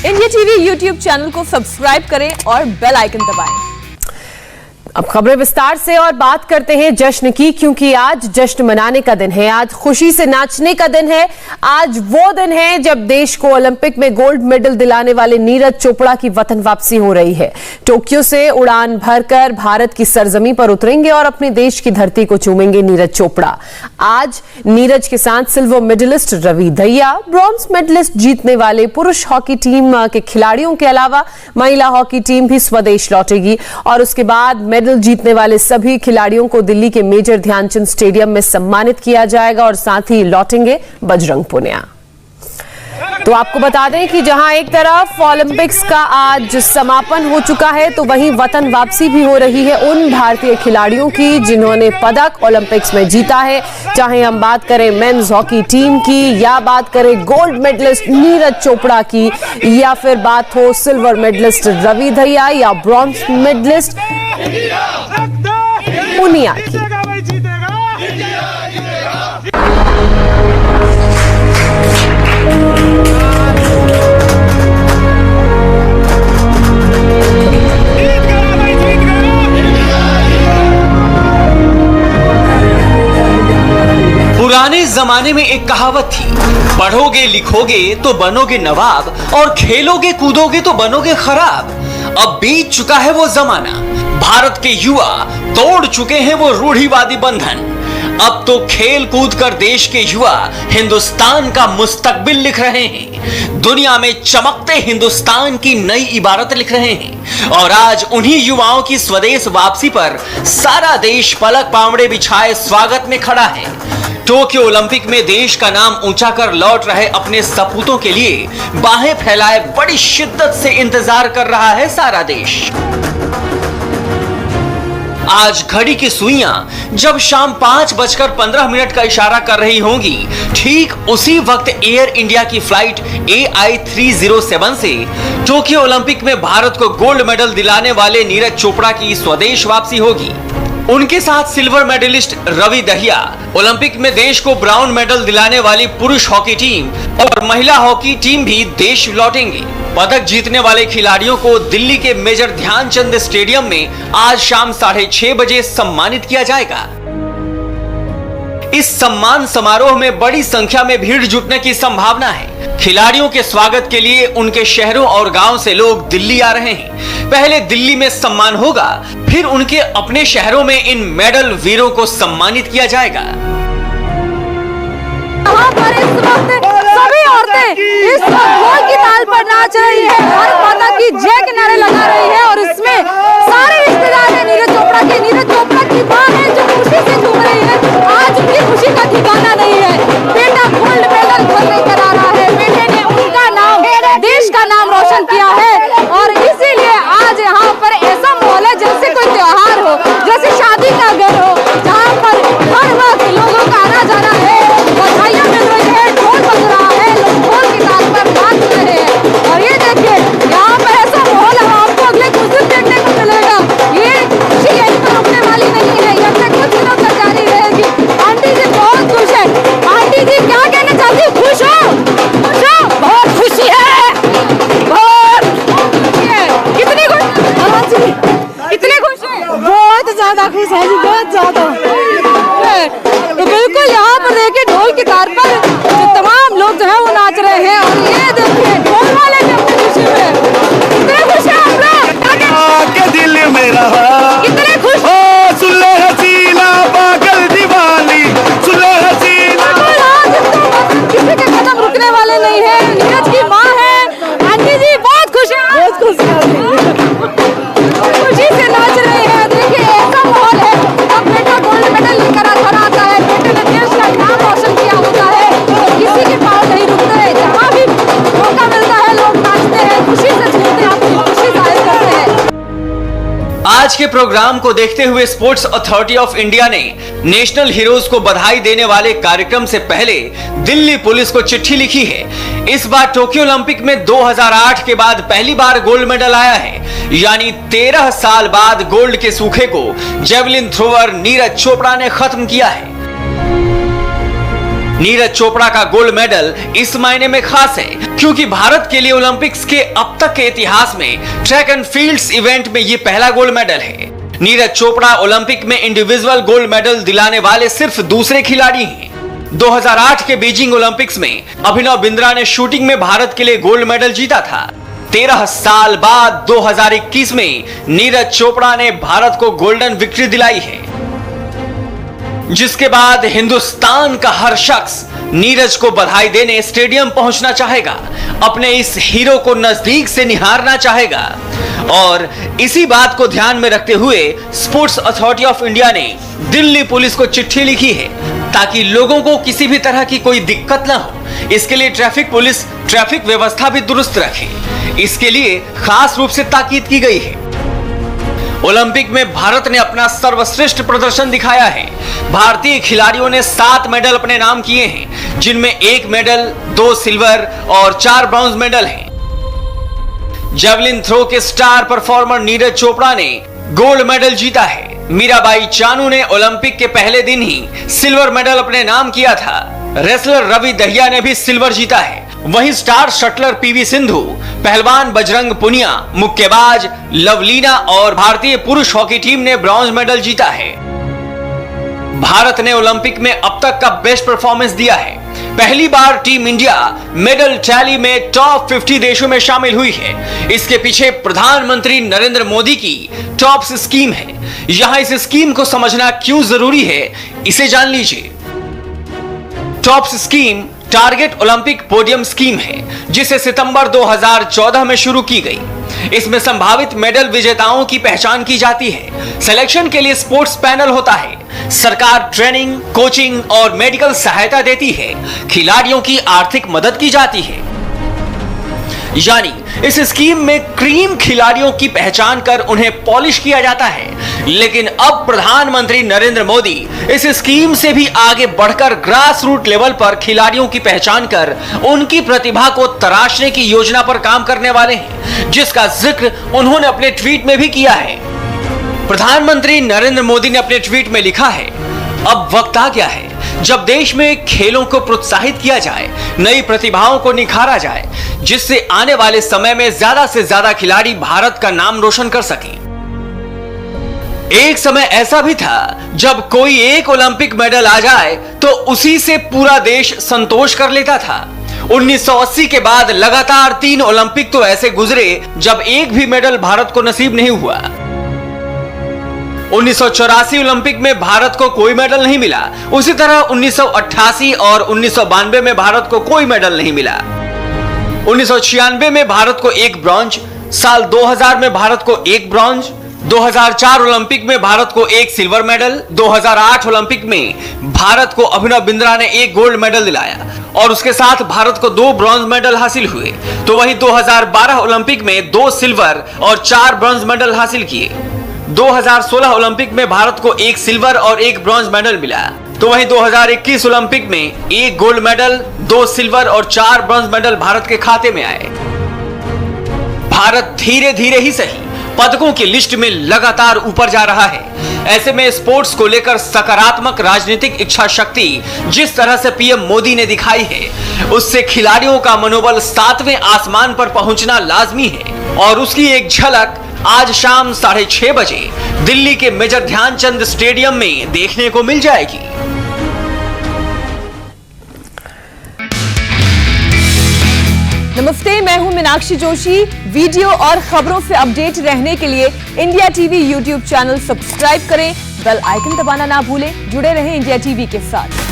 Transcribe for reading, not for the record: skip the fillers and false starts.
India TV YouTube channel को subscribe करें और बेल आइकन दबाएं। अब खबरें विस्तार से और बात करते हैं जश्न की, क्योंकि आज जश्न मनाने का दिन है, आज खुशी से नाचने का दिन है। आज वो दिन है जब देश को ओलंपिक में गोल्ड मेडल दिलाने वाले नीरज चोपड़ा की वतन वापसी हो रही है। टोक्यो से उड़ान भरकर भारत की सरजमी पर उतरेंगे और अपने देश की धरती को चूमेंगे नीरज चोपड़ा। आज नीरज के साथ silver medallist Ravi Dahiya, bronze medallist जीतने वाले पुरुष हॉकी टीम के खिलाड़ियों के अलावा महिला हॉकी टीम भी स्वदेश लौटेगी और उसके बाद मेडल जीतने वाले सभी खिलाड़ियों को दिल्ली के मेजर ध्यानचंद स्टेडियम में सम्मानित किया जाएगा और साथ ही लौटेंगे बजरंग पुनिया। तो आपको बता दें कि जहां एक तरफ ओलंपिक्स का आज समापन हो चुका है, तो वहीं वतन वापसी भी हो रही है उन भारतीय खिलाड़ियों की जिन्होंने पदक ओलंपिक्स में जीता है। चाहे हम बात करें मेंस हॉकी टीम की, या बात करें गोल्ड मेडलिस्ट नीरज चोपड़ा की, या फिर बात हो सिल्वर मेडलिस्ट रवि दहिया या ब्रॉन्ज मेडलिस्ट पुनिया की। पुराने जमाने में एक कहावत थी, पढ़ोगे लिखोगे तो बनोगे नवाब और खेलोगे कूदोगे तो बनोगे खराब। अब बीत चुका है वो जमाना, भारत के युवा तोड़ चुके हैं वो रूढ़िवादी बंधन। अब तो खेल कूद कर देश के युवा हिंदुस्तान का मुस्तकबिल लिख रहे हैं, दुनिया में चमकते हिंदुस्तान की नई इबारत लिख रहे हैं। और आज उन्हीं युवाओं की स्वदेश वापसी पर सारा देश पलक पावड़े बिछाए स्वागत में खड़ा है। टोक्यो ओलंपिक में देश का नाम ऊंचा कर लौट रहे अपने सपूतों के लिए बाहें फैलाए बड़ी शिद्दत से इंतजार कर रहा है सारा देश। आज घड़ी की सुइयां जब शाम 5:15 का इशारा कर रही होंगी, ठीक उसी वक्त एयर इंडिया की फ्लाइट AI-307 से टोक्यो ओलंपिक में भारत को गोल्ड मेडल दिलाने वाले नीरज चोपड़ा की स्वदेश वापसी होगी। उनके साथ silver medallist Ravi Dahiya, Olympic में देश को ब्राउन मेडल दिलाने वाली पुरुष हॉकी टीम और महिला हॉकी टीम भी देश लौटेंगे। पदक जीतने वाले खिलाड़ियों को दिल्ली के मेजर ध्यानचंद स्टेडियम में आज शाम 6:30 बजे सम्मानित किया जाएगा। इस सम्मान समारोह में बड़ी संख्या में भीड़ जुटने की संभावना है। खिलाड़ियों के स्वागत के लिए उनके शहरों और गांव से लोग दिल्ली आ रहे हैं। पहले दिल्ली में सम्मान होगा, फिर उनके अपने शहरों में इन मेडल वीरों को सम्मानित किया जाएगा। यहाँ पर इस वक्त सभी औरतें इस ढोल की ताल पर नाच रही है, भारत माता की जय के नारे लगा रही है और इसमें सारे रिश्तेदार हैं नीरज चोपड़ा के। नीरज चोपड़ा की मां है जो खुशी से झूम रही है। आज उनकी खुशी का ठिकाना नहीं है। बेटा गोल्ड मेडल घर लेकर आ रहा है, बेटे ने उनका नाम, देश का नाम रोशन किया है और इसीलिए आज यहाँ पर ऐसा माहौल है जैसे कोई त्योहार हो, जैसे शादी का घर हो, जहाँ पर हर वक्त लोगों का आना जाना है, बधाइयाँ मिल रही है, ढोल बज रहा है, लोग ढोल के ताल पर नाच रहे हैं। और ये देखिए यहाँ पर ऐसा माहौल है, आपको अगले कुछ दिन देखने को मिलेगा। ये खुशी यहीं पर रुकने वाली नहीं है, ये अगले कुछ दिनों तक जारी रहेगी। आंटी जी बहुत खुश है। आंटी जी क्या कहना चाहती है? खुश हो? खुश हो? बहुत खुशी है, बहुत खुशी है। कितनी खुश? कितने खुश है? बहुत ज्यादा खुश है जी, बहुत ज्यादा। तो बिल्कुल यहाँ पर देखिए ढोल की तार पर तमाम लोग जो है वो नाच रहे हैं और ये देखिए ढोल वाले भी अपनी खुशी में कितने खुश हैं हम लोग। के दिल में रहा कितने खुश ओ सुले हसीना पागल दीवानी, सुले हसीना। आज तो किसी के कदम रुकने वाले नहीं है। नीरज की माँ है आंटी जी, बहुत खुश है, बहुत खुश खुशी से नाच रहे हैं। देखिए ऐसा माहौल है, अब बेटा गोल्ड मेडल लेकर घर आता है, बेटे ने देश का नाम रोशन किया होता है, तो किसी के पास नहीं रुकते हैं। जहाँ भी मौका मिलता है लोग नाचते हैं, खुशी से झूमते हैं, अपनी खुशी जाहिर करते हैं। आज के प्रोग्राम को देखते हुए स्पोर्ट्स अथॉरिटी ऑफ इंडिया ने नेशनल हीरोज को बधाई देने वाले कार्यक्रम से पहले दिल्ली पुलिस को चिट्ठी लिखी है। इस बार टोक्यो ओलंपिक में 2008 के बाद पहली बार गोल्ड मेडल आया है, यानी 13 साल बाद गोल्ड के सूखे को जेवलिन थ्रोअर नीरज चोपड़ा ने खत्म किया है। नीरज चोपड़ा का गोल्ड मेडल इस मायने में खास है क्योंकि भारत के लिए ओलंपिक्स के अब तक के इतिहास में ट्रैक एंड फील्ड्स इवेंट में ये पहला गोल्ड मेडल है। नीरज चोपड़ा ओलंपिक में इंडिविजुअल गोल्ड मेडल दिलाने वाले सिर्फ दूसरे खिलाड़ी हैं। 2008 के बीजिंग ओलंपिक्स में अभिनव बिंद्रा ने शूटिंग में भारत के लिए गोल्ड मेडल जीता था। 13 साल बाद 2021 में नीरज चोपड़ा ने भारत को गोल्डन विक्ट्री दिलाई है, जिसके बाद हिंदुस्तान का हर शख्स नीरज को बधाई देने स्टेडियम पहुंचना चाहेगा, अपने इस हीरो को नजदीक से निहारना चाहेगा। और इसी बात को ध्यान में रखते हुए स्पोर्ट्स अथॉरिटी ऑफ इंडिया ने दिल्ली पुलिस को चिट्ठी लिखी है ताकि लोगों को किसी भी तरह की कोई दिक्कत ना हो। इसके लिए ट्रैफिक पुलिस ट्रैफिक व्यवस्था भी दुरुस्त रखे, इसके लिए खास रूप से ताकीद की गई है। ओलंपिक में भारत ने अपना सर्वश्रेष्ठ प्रदर्शन दिखाया है। भारतीय खिलाड़ियों ने 7 मेडल अपने नाम किए हैं, जिनमें 1 मेडल, 2 सिल्वर और 4 ब्रॉन्ज मेडल हैं। जेवलिन थ्रो के स्टार परफॉर्मर नीरज चोपड़ा ने गोल्ड मेडल जीता है। मीराबाई चानू ने ओलंपिक के पहले दिन ही सिल्वर मेडल अपने नाम किया था। रेसलर रवि दहिया ने भी सिल्वर जीता है। वहीं स्टार शटलर पीवी सिंधु, पहलवान बजरंग पुनिया, मुक्केबाज लवलीना और भारतीय पुरुष हॉकी टीम ने ब्रॉन्ज मेडल जीता है। भारत ने ओलंपिक में अब तक का बेस्ट परफॉर्मेंस दिया है। पहली बार टीम इंडिया मेडल टैली में टॉप 50 देशों में शामिल हुई है। इसके पीछे प्रधानमंत्री नरेंद्र मोदी की टॉप्स स्कीम है। यहां इस स्कीम को समझना क्यों जरूरी है, इसे जान लीजिए। Tops scheme target Olympic podium scheme है, जिसे सितंबर 2014 में शुरू की गई। इसमें संभावित मेडल विजेताओं की पहचान की जाती है। सिलेक्शन के लिए स्पोर्ट्स पैनल होता है। सरकार ट्रेनिंग, कोचिंग और मेडिकल सहायता देती है। खिलाड़ियों की आर्थिक मदद की जाती है। यानी इस स्कीम में क्रीम खिलाड़ियों की पहचान कर उन्हें पॉलिश किया जाता है। लेकिन अब प्रधानमंत्री नरेंद्र मोदी इस स्कीम से भी आगे बढ़कर ग्रास रूट लेवल पर खिलाड़ियों की पहचान कर उनकी प्रतिभा को तराशने की योजना पर काम करने वाले हैं, जिसका जिक्र उन्होंने अपने ट्वीट में भी किया है। प्रधानमंत्री नरेंद्र मोदी ने अपने ट्वीट में लिखा है, अब वक्त आ गया है जब देश में खेलों को प्रोत्साहित किया जाए, नई प्रतिभाओं को निखारा जाए, जिससे आने वाले समय में ज्यादा से ज्यादा खिलाड़ी भारत का नाम रोशन कर सकें। एक समय ऐसा भी था जब कोई एक ओलंपिक मेडल आ जाए तो उसी से पूरा देश संतोष कर लेता था। 1980 के बाद लगातार 3 ओलंपिक तो ऐसे गुजरे जब एक भी मेडल भारत को नसीब नहीं हुआ। 1984 ओलंपिक में भारत को कोई मेडल नहीं मिला। उसी तरह 1988 और 1992 में भारत को कोई मेडल नहीं मिला। 1996 में भारत को 1 ब्रॉन्ज, साल 2000 में भारत को 1 ब्रॉन्ज, 2004 ओलंपिक में भारत को 1 सिल्वर मेडल, 2008 ओलंपिक में भारत को अभिनव बिंद्रा ने 1 गोल्ड मेडल दिलाया और उसके साथ भारत को 2 ब्रॉन्ज मेडल हासिल हुए। तो वहीं 2012 ओलंपिक में 2 सिल्वर और 4 ब्रॉन्ज मेडल हासिल किए। 2016 ओलंपिक में भारत को 1 सिल्वर और 1 ब्रॉन्ज मेडल मिला। तो वहीं 2021 ओलंपिक में 1 गोल्ड मेडल, 2 सिल्वर और 4 ब्रॉन्ज मेडल भारत के खाते में आए। भारत धीरे धीरे ही सही पदकों की लिस्ट में लगातार ऊपर जा रहा है। ऐसे में स्पोर्ट्स को लेकर सकारात्मक राजनीतिक इच्छा शक्ति जिस तरह से पीएम मोदी ने दिखाई है, उससे खिलाड़ियों का मनोबल 7वें आसमान पर पहुंचना लाजमी है। और उसकी एक झलक आज शाम 6:30 बजे दिल्ली के मेजर ध्यानचंद स्टेडियम में देखने को मिल जाएगी। नमस्ते, मैं हूं मीनाक्षी जोशी। वीडियो और खबरों से अपडेट रहने के लिए India TV YouTube channel subscribe करें, बेल आइकन दबाना ना भूलें। जुड़े रहें इंडिया टीवी के साथ।